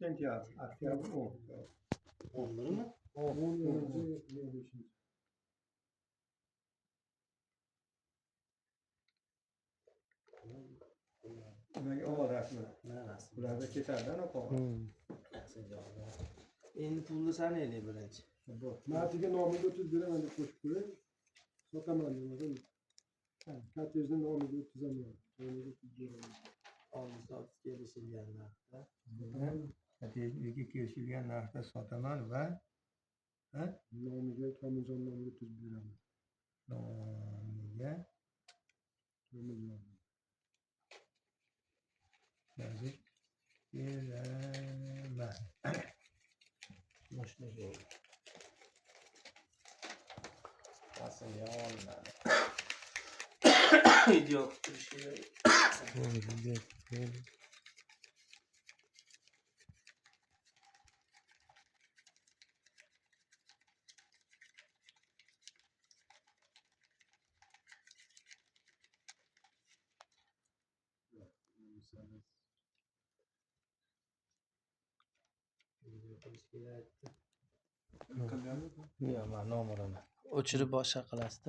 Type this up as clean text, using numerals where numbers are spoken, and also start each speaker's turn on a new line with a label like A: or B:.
A: Sentyabr, oktyabr, 10.
B: 11 mi?
C: 10.
A: Nimaga ovorasizlar?
B: Narasi?
A: Bularda ketadi ana qog'oz.
B: Endi pulni sanaylik birinchi.
C: Matiga nomiga 30 beraman deb qo'shib qo'ying. Sotaman dedim. Kottejni nomiga 30 ham. Nomiga 30 beraman.
B: Oldin sotib kelishilgan narxda.
A: Uyga kelishilgan narxda sotaman va
C: Nomiga Komiljon nomiga 30 beraman.
A: nomiga
C: Komiljon.
A: yozib beraman.
B: Moshina bo'ldi. Rasmga olinadi. Video turish kerak. Video qilish kerak.
A: Qilganmi?
B: Yo'q, men nomerini o'chirib boshqa qilasiz.